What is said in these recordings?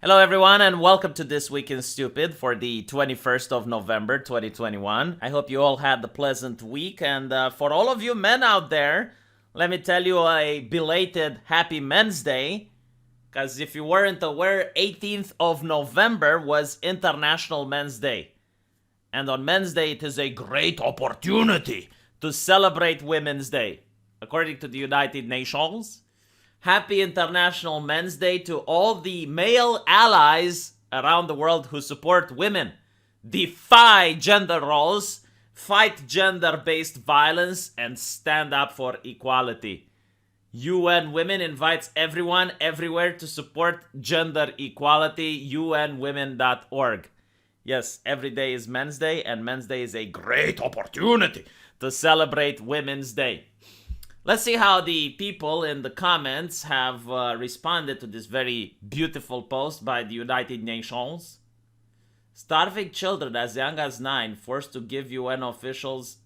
Hello everyone and welcome to This Week in Stupid for the 21st of November 2021. I hope you all had a pleasant week, and for all of you men out there, let me tell you a belated Happy Men's Day, because if you weren't aware, 18th of November was International Men's Day. And on Men's Day it is a great opportunity to celebrate Women's Day. According to the United Nations, Happy International Men's Day to all the male allies around the world who support women, defy gender roles, fight gender-based violence, and stand up for equality. UN Women invites everyone everywhere to support gender equality, unwomen.org. Yes, every day is Men's Day, and Men's Day is a great opportunity to celebrate Women's Day. Let's see how the people in the comments have responded to this very beautiful post by the United Nations. Starving children as young as 9 forced to give UN officials...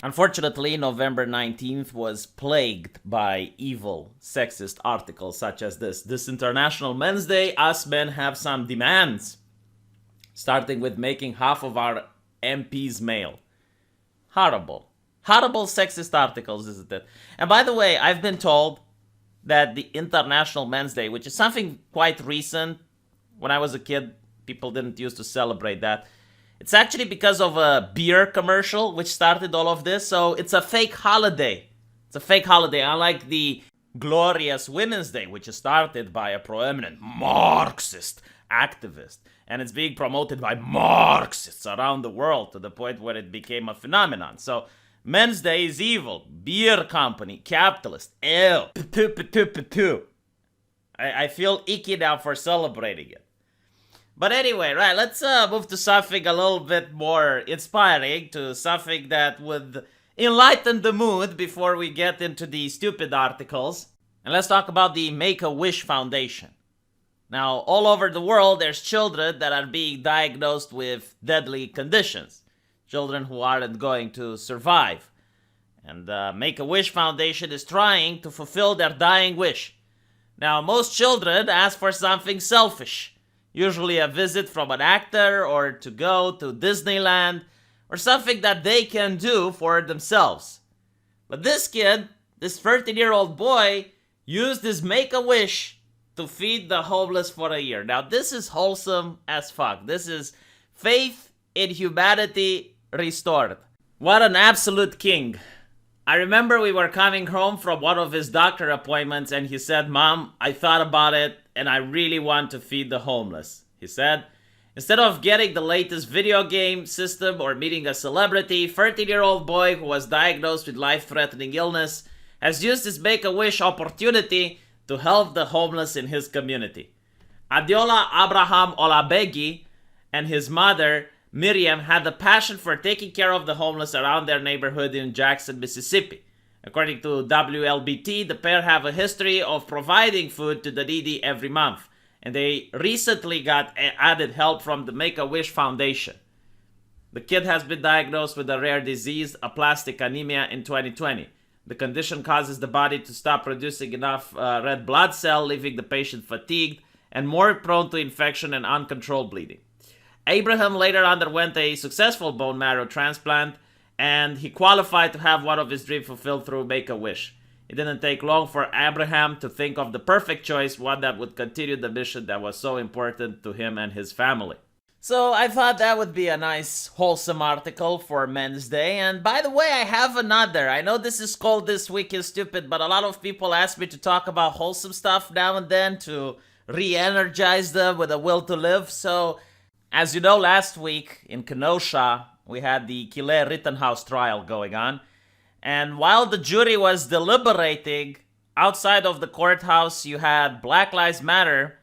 Unfortunately, November 19th was plagued by evil, sexist articles such as this. This International Men's Day, us men have some demands. Starting with making half of our MPs male. Horrible. Horrible sexist articles, isn't it? And by the way, I've been told that the International Men's Day, which is something quite recent, when I was a kid, people didn't used to celebrate that. It's actually because of a beer commercial which started all of this, so it's a fake holiday. It's a fake holiday, unlike the glorious Women's Day, which is started by a prominent Marxist activist. And it's being promoted by Marxists around the world to the point where it became a phenomenon. So, Men's Day is evil. Beer company, capitalist, ew. I feel icky now for celebrating it. But anyway, right, let's move to something a little bit more inspiring, to something that would enlighten the mood before we get into the stupid articles. And let's talk about the Make-A-Wish Foundation. Now, all over the world, there's children that are being diagnosed with deadly conditions. Children who aren't going to survive. And Make-A-Wish Foundation is trying to fulfill their dying wish. Now, most children ask for something selfish. Usually a visit from an actor, or to go to Disneyland, or something that they can do for themselves. But this kid, this 13-year-old boy, used his Make-A-Wish to feed the homeless for a year. Now, this is wholesome as fuck. This is faith in humanity restored. What an absolute king. I remember we were coming home from one of his doctor appointments and he said, "Mom, I thought about it and I really want to feed the homeless." He said, instead of getting the latest video game system or meeting a celebrity, 13-year-old boy who was diagnosed with life-threatening illness has used his Make-A-Wish opportunity to help the homeless in his community. Adiola Abraham Olabegi and his mother, Miriam, had the passion for taking care of the homeless around their neighborhood in Jackson, Mississippi. According to WLBT, the pair have a history of providing food to the needy every month, and they recently got added help from the Make-A-Wish Foundation. The kid has been diagnosed with a rare disease, aplastic anemia, in 2020. The condition causes the body to stop producing enough red blood cell, leaving the patient fatigued and more prone to infection and uncontrolled bleeding. Abraham later underwent a successful bone marrow transplant, and he qualified to have one of his dreams fulfilled through Make-A-Wish. It didn't take long for Abraham to think of the perfect choice, one that would continue the mission that was so important to him and his family. So I thought that would be a nice, wholesome article for Men's Day. And by the way, I have another. I know this is called This Week is Stupid, but a lot of people ask me to talk about wholesome stuff now and then to re-energize them with a will to live. So, as you know, last week in Kenosha, we had the Kile Rittenhouse trial going on. And while the jury was deliberating, outside of the courthouse, you had Black Lives Matter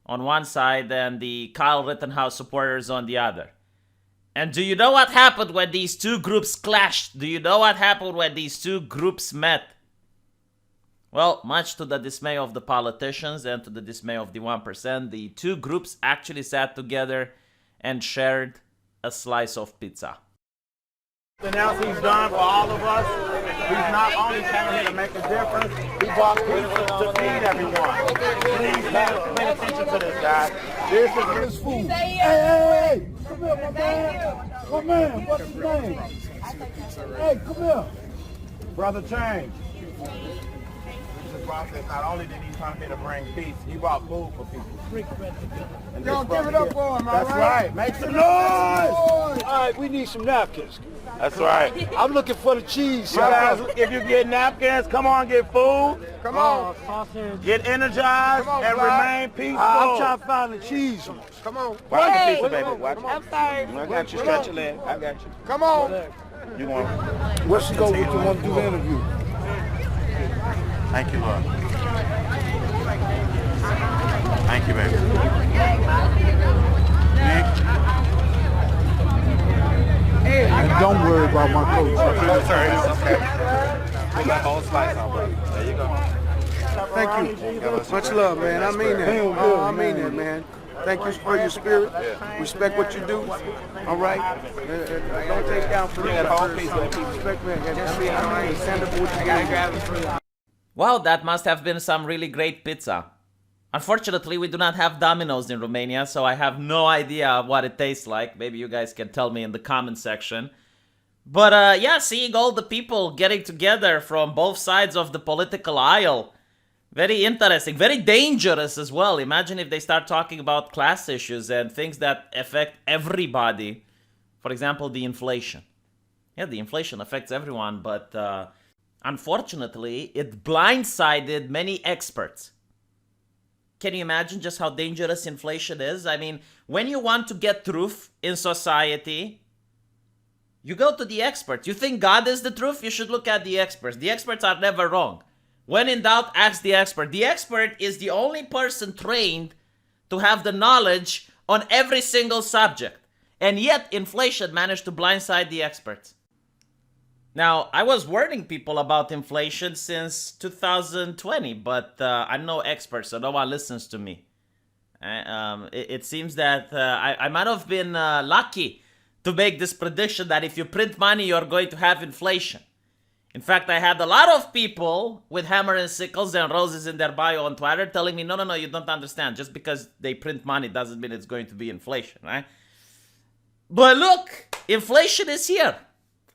on one side and the Kyle Rittenhouse supporters on the other. And do you know what happened when these two groups clashed? Do you know what happened when these two groups met? Well, much to the dismay of the politicians and to the dismay of the 1%, the two groups actually sat together and shared a slice of pizza. And else he's done for all of us. He's not only came here to make a difference, he brought pizza to feed everyone. Please pay attention to this, guy. This is his food. Hey, come here, my man. My man, what's his name? Hey, come here. Brother Change. This is process. Not only did he come here to bring peace, he brought food for people. Y'all give it up for him, all right? That's right. Make some noise. All right, we need some napkins. That's right. I'm looking for the cheese. You guys, if you get napkins, come on, get food. Come on. Get energized and remain peaceful. I'm trying to find the cheese. Come on. Watch the pizza, baby. Watch it. I'm sorry. I got you. Stretch your leg. I got you. Come on. You want? What's she go with you want to do the interview? Thank you, Lord. Thank you, baby. And don't worry about my coach. Okay. We got the whole slice on, brother. There you go. Thank you. Much love, man. I mean that. Oh, I mean that, man. Thank you for your spirit. Respect what you do. All right. Don't take down for me. Respect me. And stand up for what you do. Wow, that must have been some really great pizza. Unfortunately, we do not have Domino's in Romania, so I have no idea what it tastes like. Maybe you guys can tell me in the comment section. But yeah, seeing all the people getting together from both sides of the political aisle, very interesting, very dangerous as well. Imagine if they start talking about class issues and things that affect everybody. For example, the inflation. Yeah, the inflation affects everyone, but unfortunately, it blindsided many experts. Can you imagine just how dangerous inflation is? I mean, when you want to get truth in society, you go to the experts. You think God is the truth? You should look at the experts. The experts are never wrong. When in doubt, ask the expert. The expert is the only person trained to have the knowledge on every single subject. And yet, inflation managed to blindside the experts. Now, I was warning people about inflation since 2020, but I'm no expert, so no one listens to me. It seems that I might have been lucky to make this prediction that if you print money, you're going to have inflation. In fact, I had a lot of people with hammer and sickles and roses in their bio on Twitter telling me, no, you don't understand. Just because they print money doesn't mean it's going to be inflation, right? But look, inflation is here.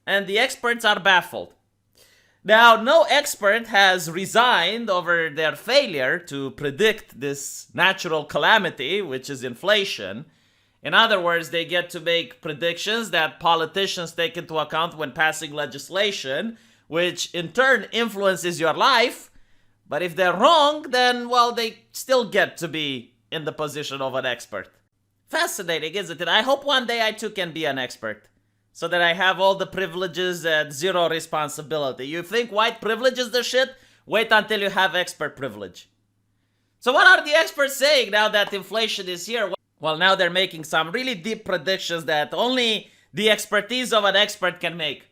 And the experts are baffled. Now, no expert has resigned over their failure to predict this natural calamity, which is inflation. In other words, they get to make predictions that politicians take into account when passing legislation, which in turn influences your life. But if they're wrong, then, well, they still get to be in the position of an expert. Fascinating, isn't it? I hope one day I too can be an expert, so that I have all the privileges and zero responsibility. You think white privilege is the shit? Wait until you have expert privilege. So what are the experts saying now that inflation is here? Well, now they're making some really deep predictions that only the expertise of an expert can make.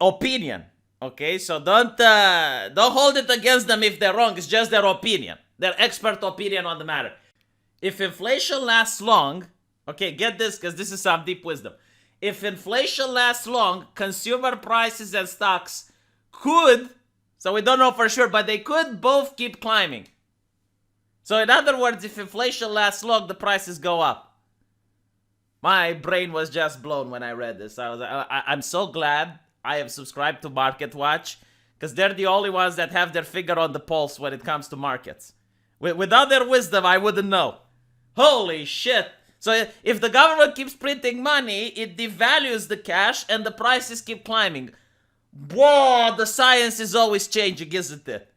Opinion. Okay, so don't hold it against them if they're wrong. It's just their opinion. Their expert opinion on the matter. If inflation lasts long, okay, get this, because this is some deep wisdom. If inflation lasts long, consumer prices and stocks could, so we don't know for sure, but they could both keep climbing. So in other words, if inflation lasts long, the prices go up. My brain was just blown when I read this. I'm so glad I have subscribed to Market Watch, because they're the only ones that have their finger on the pulse when it comes to markets. Without their wisdom, I wouldn't know. Holy shit. So if the government keeps printing money, it devalues the cash and the prices keep climbing. Whoa, the science is always changing, isn't it?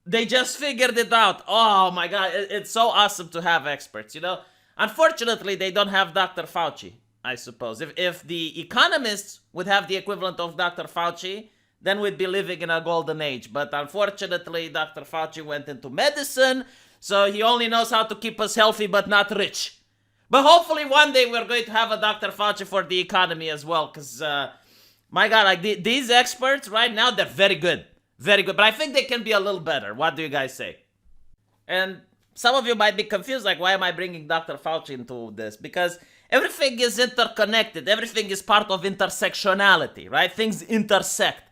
They just figured it out. Oh my God, it's so awesome to have experts, you know? Unfortunately, they don't have Dr. Fauci, I suppose. If the economists would have the equivalent of Dr. Fauci, then we'd be living in a golden age. But unfortunately, Dr. Fauci went into medicine, so he only knows how to keep us healthy but not rich. But hopefully one day we're going to have a Dr. Fauci for the economy as well, because, my God, like these experts right now, they're very good. Very good. But I think they can be a little better. What do you guys say? And some of you might be confused, like, why am I bringing Dr. Fauci into this? Because Everything is interconnected. Everything is part of intersectionality, right? Things intersect.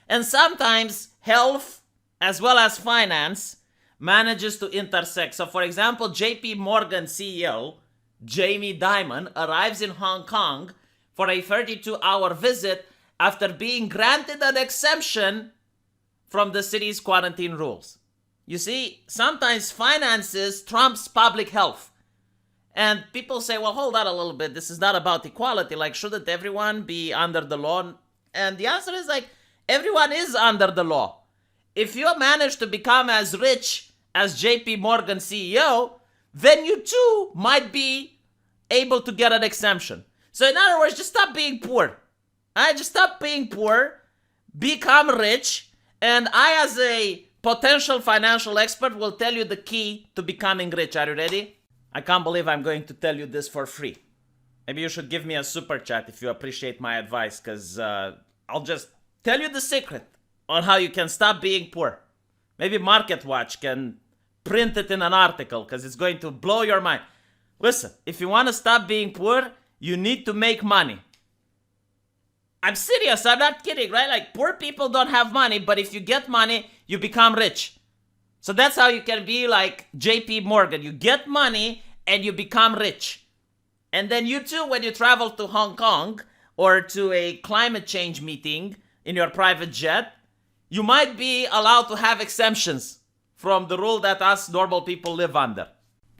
And sometimes health as well as finance manages to intersect. So for example, JP Morgan CEO Jamie Dimon arrives in Hong Kong for a 32-hour visit after being granted an exemption from the city's quarantine rules. You see, sometimes finances trumps public health. And people say, well, hold on a little bit. This is not about equality. Like, shouldn't everyone be under the law? And the answer is like, everyone is under the law. If you manage to become as rich as JP Morgan CEO, then you too might be able to get an exemption. So in other words, just stop being poor. Just stop being poor, become rich, and I as a potential financial expert will tell you the key to becoming rich. Are you ready? I can't believe I'm going to tell you this for free. Maybe you should give me a super chat if you appreciate my advice, because I'll just tell you the secret on how you can stop being poor. Maybe MarketWatch can print it in an article, because it's going to blow your mind. Listen, if you want to stop being poor, you need to make money. I'm serious, I'm not kidding, right? Like, poor people don't have money, but if you get money, you become rich. So that's how you can be like JP Morgan. You get money and you become rich. And then you too, when you travel to Hong Kong or to a climate change meeting in your private jet, you might be allowed to have exemptions from the rule that us normal people live under.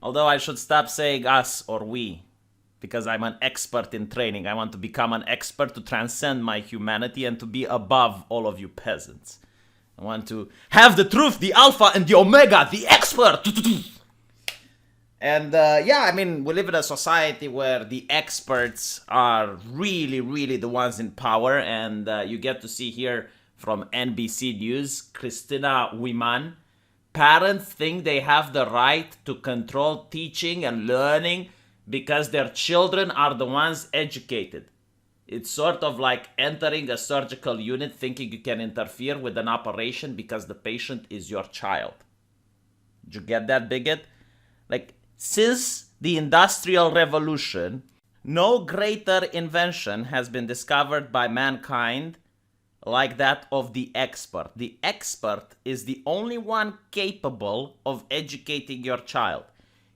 Although I should stop saying us or we, because I'm an expert in training. I want to become an expert to transcend my humanity and to be above all of you peasants. I want to have the truth, the alpha and the omega, the expert. And yeah, I mean, we live in a society where the experts are really, really the ones in power. And you get to see here from NBC News, Christina Wiman. Parents think they have the right to control teaching and learning because their children are the ones educated. It's sort of like entering a surgical unit thinking you can interfere with an operation because the patient is your child. Did you get that, bigot? Like, since the Industrial Revolution, no greater invention has been discovered by mankind like that of the expert. The expert is the only one capable of educating your child.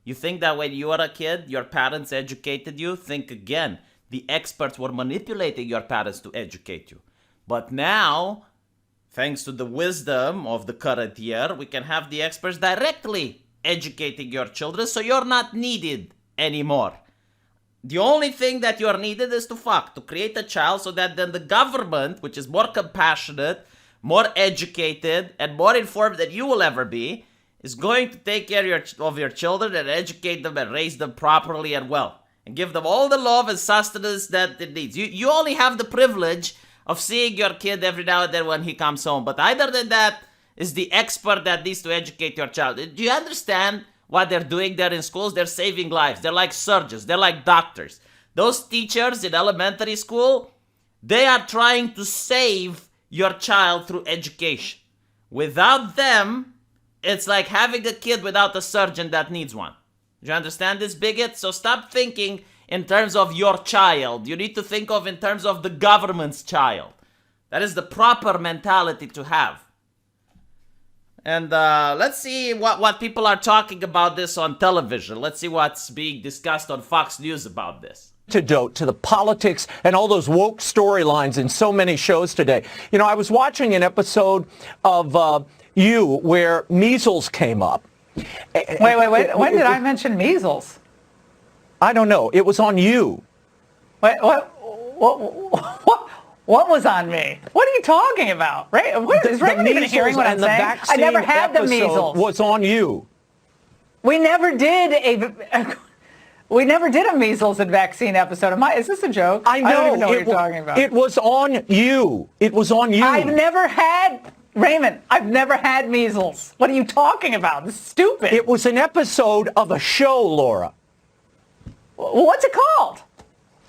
You think that when you were a kid, your parents educated you? Think again. The experts were manipulating your parents to educate you. But now, thanks to the wisdom of the current year, we can have the experts directly educating your children, so you're not needed anymore. The only thing that you're needed is to create a child so that then the government, which is more compassionate, more educated, and more informed than you will ever be, is going to take care of your children and educate them and raise them properly and well. And give them all the love and sustenance that it needs. You only have the privilege of seeing your kid every now and then when he comes home. But other than that, is the expert that needs to educate your child. Do you understand what they're doing there in schools? They're saving lives. They're like surgeons. They're like doctors. Those teachers in elementary school, they are trying to save your child through education. Without them, it's like having a kid without a surgeon that needs one. Do you understand this, bigot? So stop thinking in terms of your child. You need to think of in terms of the government's child. That is the proper mentality to have. And let's see what people are talking about this on television. Let's see what's being discussed on Fox News about this. Antidote to the politics and all those woke storylines in so many shows today. You know, I was watching an episode of You where measles came up. Wait. When did I mention measles? I don't know. It was on You. Wait, what was on me? What are you talking about? Is Raymond even hearing what I'm saying? I never had the measles. Was on You. We never did a measles and vaccine episode. Is this a joke? I know. I don't even know what you're talking about. It was on You. It was on You. Raymond, I've never had measles. What are you talking about? This is stupid. It was an episode of a show, Laura. What's it called?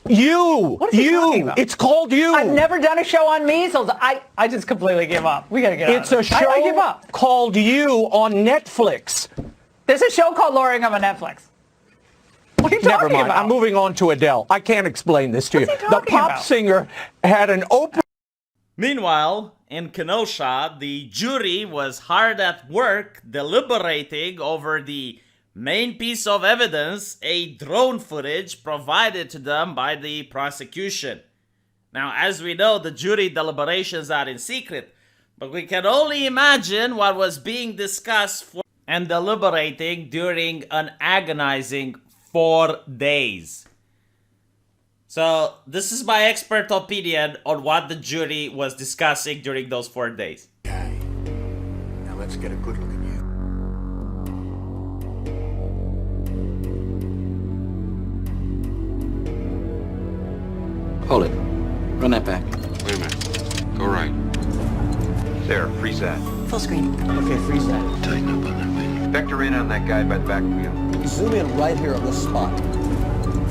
You. What is he talking about? It's called You. I've never done a show on measles. I just completely give up. We got to get out of It's a show I give up. called You on Netflix. There's a show called Lowering on Netflix. What are you Never talking mind. about? I'm moving on to Adele. I can't explain this to you. What's he The talking pop about? singer had an open... Meanwhile, in Kenosha, the jury was hard at work deliberating over the main piece of evidence, a drone footage provided to them by the prosecution. Now, as we know, the jury deliberations are in secret, but we can only imagine what was being discussed and deliberating during an agonizing 4 days. So, this is my expert opinion on what the jury was discussing during those 4 days. Okay. Now let's get a good look at you. Hold it. Run that back. Wait a minute. Go right. There, freeze that. Full screen. Okay, freeze that. Tighten up on that thing. Vector in on that guy by the back wheel. Zoom in right here on this spot.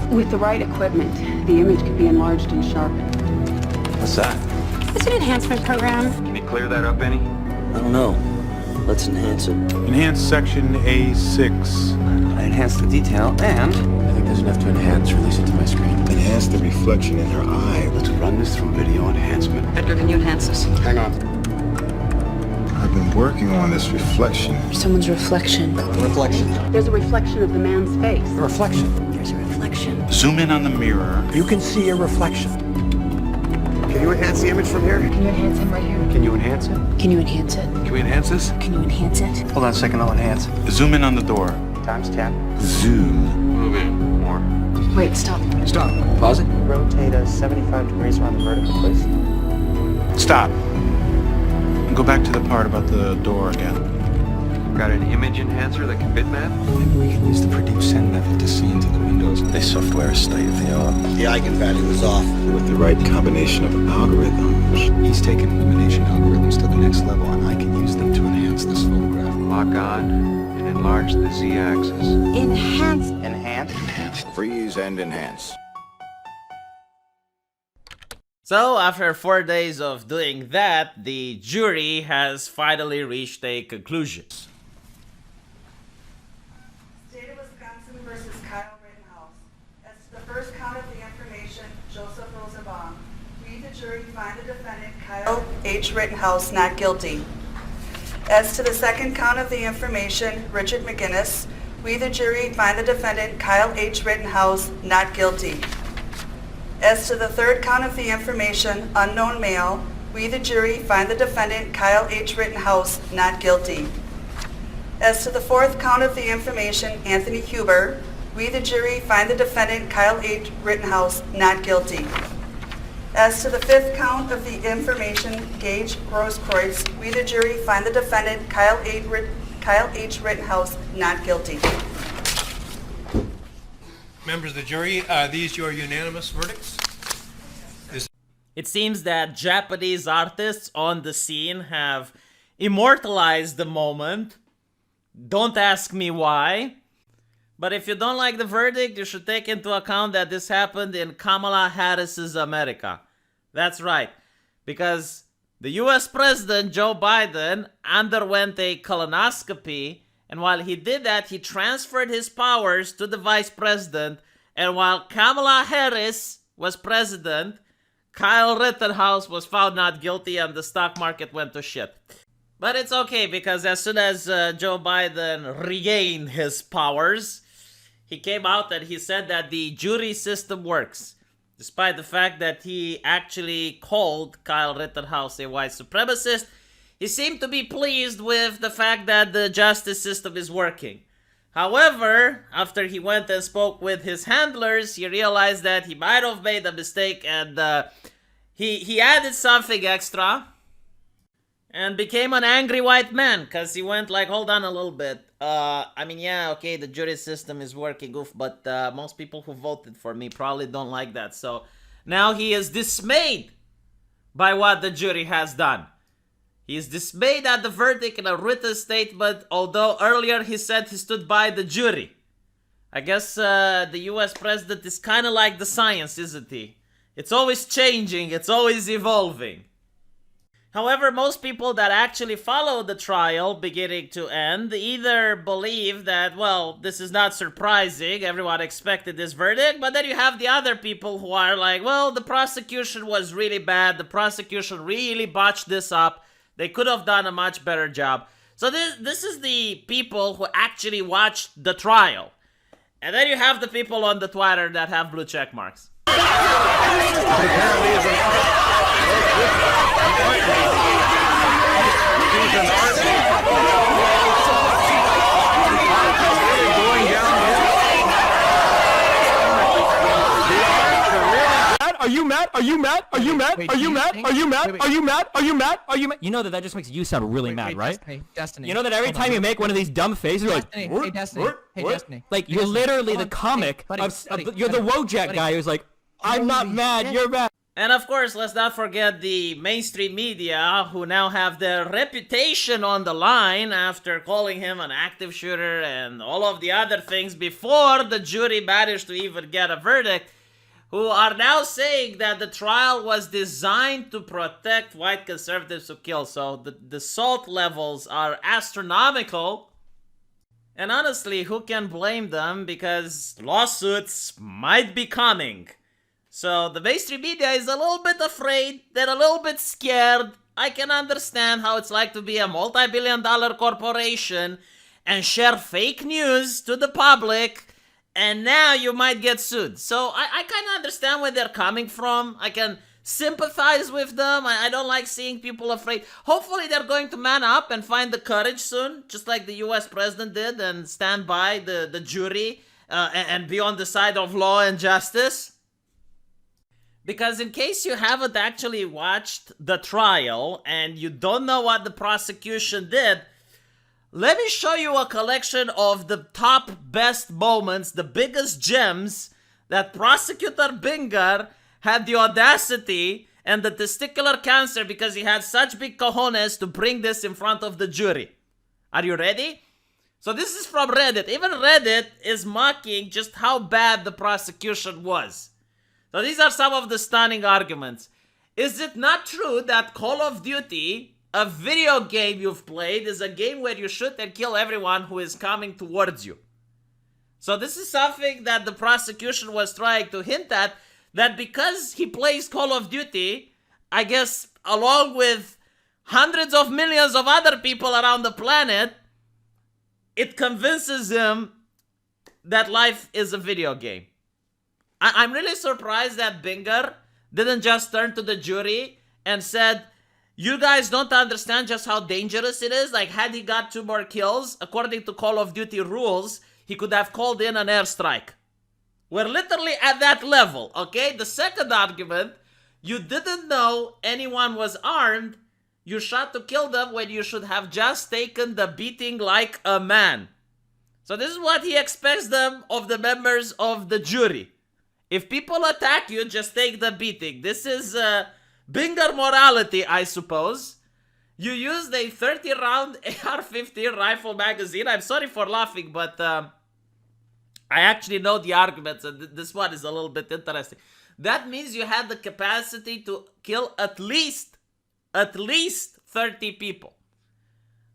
With the right equipment, the image could be enlarged and sharpened. What's that? It's an enhancement program. Can you clear that up any? I don't know. Let's enhance it. Enhance section A6. I enhance the detail and... I think there's enough to enhance. Release it to my screen. Enhance the reflection in her eye. Let's run this through video enhancement. Edgar, can you enhance this? Hang on. I've been working on this reflection. Someone's reflection. Reflection. There's a reflection of the man's face. A reflection. There's a reflection. Zoom in on the mirror. You can see a reflection. Can you enhance the image from here? Can you enhance him right here? Can you enhance it? Can you enhance it? Can we enhance this? Can you enhance it? Hold on a second, I'll enhance. Zoom in on the door. Times 10. Zoom. Move in. More. Wait, stop. Stop. Pause it. Rotate us 75 degrees around the vertical, please. Stop. And go back to the part about the door again. Got an image enhancer that can bitmap? Maybe we can use the Predip Send method to see into the windows. This software is state of the art. The eigenvalue is off. With the right combination of algorithms. He's taken illumination algorithms to the next level, and I can use them to enhance this photograph. Lock on and enlarge the z-axis. Enhance. Enhance. Enhance. Freeze and enhance. So, after 4 days of doing that, the jury has finally reached a conclusion. State of Wisconsin versus Kyle Rittenhouse. As to the first count of the information, Joseph Rosenbaum. We, the jury, find the defendant Kyle H. Rittenhouse not guilty. As to the second count of the information, Richard McGinnis. We, the jury, find the defendant Kyle H. Rittenhouse not guilty. As to the third count of the information, unknown male. We, the jury, find the defendant Kyle H. Rittenhouse not guilty. As to the fourth count of the information, Anthony Huber, we, the jury, find the defendant Kyle H. Rittenhouse not guilty. As to the fifth count of the information, Gage Grosskreutz, we, the jury, find the defendant Kyle H. Rittenhouse not guilty. Members of the jury, are these your unanimous verdicts? It seems that Japanese artists on the scene have immortalized the moment. Don't ask me why. But if you don't like the verdict, you should take into account that this happened in Kamala Harris's America. That's right. Because the US President Joe Biden underwent a colonoscopy, and while he did that, he transferred his powers to the Vice President, and while Kamala Harris was President, Kyle Rittenhouse was found not guilty and the stock market went to shit. But it's okay, because as soon as Joe Biden regained his powers, he came out and he said that the jury system works. Despite the fact that he actually called Kyle Rittenhouse a white supremacist, he seemed to be pleased with the fact that the justice system is working. However, after he went and spoke with his handlers, he realized that he might have made a mistake, and he added something extra and became an angry white man, because he went like, hold on a little bit. I mean, yeah, okay, the jury system is working, oof, but most people who voted for me probably don't like that. So now he is dismayed by what the jury has done. He is dismayed at the verdict in a written statement, although earlier he said he stood by the jury. I guess the US president is kind of like the science, isn't he? It's always changing, it's always evolving. However, most people that actually follow the trial beginning to end either believe that, well, this is not surprising, everyone expected this verdict, but then you have the other people who are like, well, the prosecution was really bad, the prosecution really botched this up, they could have done a much better job. So this is the people who actually watched the trial. And then you have the people on the Twitter that have blue check marks. Are you mad? Are you mad? Are you mad? Are you mad? Are you mad? Are you mad? Are you mad? Are you mad? You know that just makes you sound really mad, right? Destiny. You know that every time you make one of these dumb faces, you're like, Hey, Destiny. Hey, Destiny. like you're literally the comic. You're the Wojak guy who's like, I'm not mad, you're mad. And of course, let's not forget the mainstream media who now have their reputation on the line after calling him an active shooter and all of the other things before the jury managed to even get a verdict, who are now saying that the trial was designed to protect white conservatives who kill. So the salt levels are astronomical. And honestly, who can blame them, because lawsuits might be coming. So the mainstream media is a little bit afraid, they're a little bit scared. I can understand how it's like to be a multi-billion-dollar corporation and share fake news to the public, and now you might get sued. So I kind of understand where they're coming from. I can sympathize with them. I don't like seeing people afraid. Hopefully they're going to man up and find the courage soon, just like the US president did, and stand by the jury and be on the side of law and justice. Because in case you haven't actually watched the trial and you don't know what the prosecution did, let me show you a collection of the top best moments, the biggest gems that Prosecutor Binger had the audacity and the testicular cancer, because he had such big cojones, to bring this in front of the jury. Are you ready? So this is from Reddit. Even Reddit is mocking just how bad the prosecution was. So these are some of the stunning arguments. Is it not true that Call of Duty, a video game you've played, is a game where you shoot and kill everyone who is coming towards you? So this is something that the prosecution was trying to hint at, that because he plays Call of Duty, I guess along with hundreds of millions of other people around the planet, it convinces him that life is a video game. I'm really surprised that Binger didn't just turn to the jury and said, you guys don't understand just how dangerous it is. Like, had he got 2 more kills, according to Call of Duty rules, he could have called in an airstrike. We're literally at that level, okay? The second argument, you didn't know anyone was armed. You shot to kill them when you should have just taken the beating like a man. So this is what he expects them of the members of the jury. If people attack you, just take the beating. This is Binger morality, I suppose. You used a 30-round AR-15 rifle magazine. I'm sorry for laughing, but I actually know the arguments, and this one is a little bit interesting. That means you had the capacity to kill at least 30 people.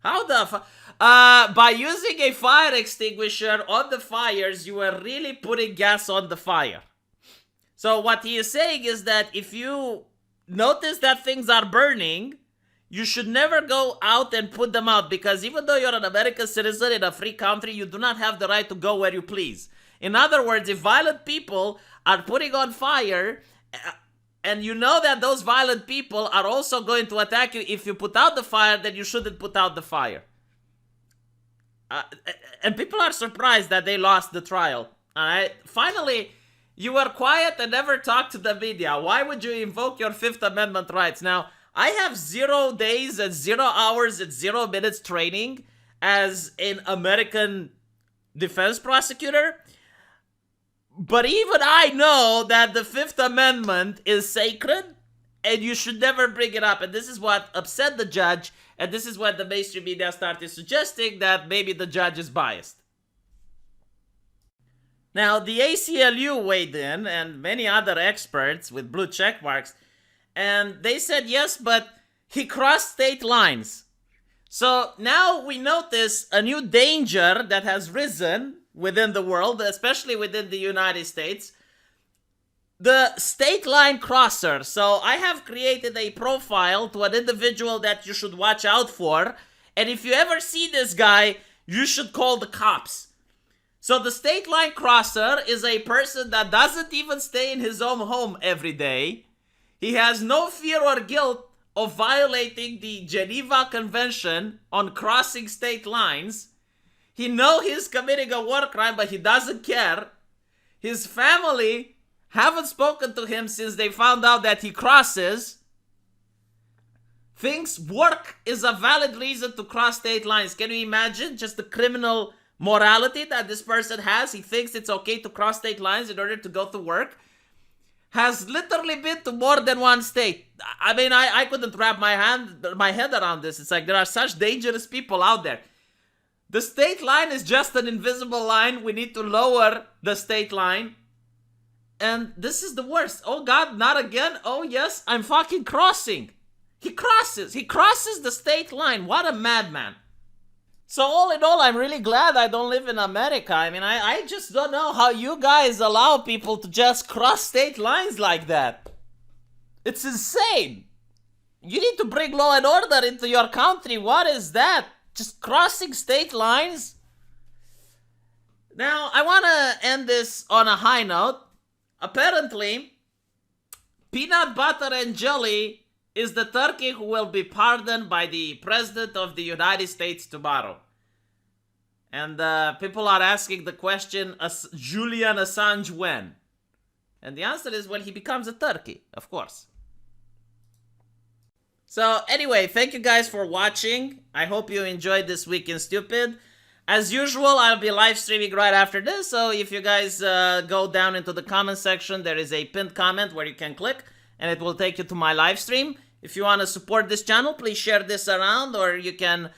How the by using a fire extinguisher on the fires, you were really putting gas on the fire. So what he is saying is that if you notice that things are burning, you should never go out and put them out, because even though you're an American citizen in a free country, you do not have the right to go where you please. In other words, if violent people are putting on fire, and you know that those violent people are also going to attack you if you put out the fire, then you shouldn't put out the fire. And people are surprised that they lost the trial. All right. Finally, you were quiet and never talked to the media. Why would you invoke your Fifth Amendment rights? Now, I have 0 days and 0 hours and 0 minutes training as an American defense prosecutor. But even I know that the Fifth Amendment is sacred and you should never bring it up. And this is what upset the judge. And this is when the mainstream media started suggesting that maybe the judge is biased. Now, the ACLU weighed in, and many other experts with blue check marks, and they said, yes, but he crossed state lines. So now we notice a new danger that has risen within the world, especially within the United States. The state line crosser. So I have created a profile to an individual that you should watch out for. And if you ever see this guy, you should call the cops. So the state line crosser is a person that doesn't even stay in his own home every day. He has no fear or guilt of violating the Geneva Convention on crossing state lines. He knows he's committing a war crime, but he doesn't care. His family haven't spoken to him since they found out that he crosses. Thinks work is a valid reason to cross state lines. Can you imagine just the criminal morality that this person has? He thinks it's okay to cross state lines in order to go to work. Has literally been to more than one state. I mean, I couldn't wrap my head around this. It's like there are such dangerous people out there. The state line is just an invisible line. We need to lower the state line. And this is the worst. Oh God, not again. Oh yes, I'm fucking crossing. He crosses the state line. What a madman. So all in all, I'm really glad I don't live in America. I mean, I just don't know how you guys allow people to just cross state lines like that. It's insane. You need to bring law and order into your country. What is that? Just crossing state lines? Now, I want to end this on a high note. Apparently, peanut butter and jelly is the turkey who will be pardoned by the President of the United States tomorrow. And people are asking the question, Julian Assange when? And the answer is when he becomes a turkey, of course. So anyway, thank you guys for watching. I hope you enjoyed this Week in Stupid. As usual, I'll be live streaming right after this, so if you guys go down into the comment section, there is a pinned comment where you can click, and it will take you to my live stream. If you want to support this channel, please share this around, or you can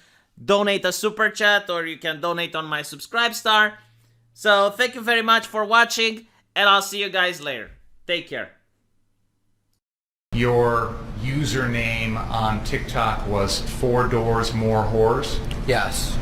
donate a super chat, or you can donate on my Subscribe Star. So thank you very much for watching, and I'll see you guys later. Take care. Your username on TikTok was 4 Doors More Whores? Yes.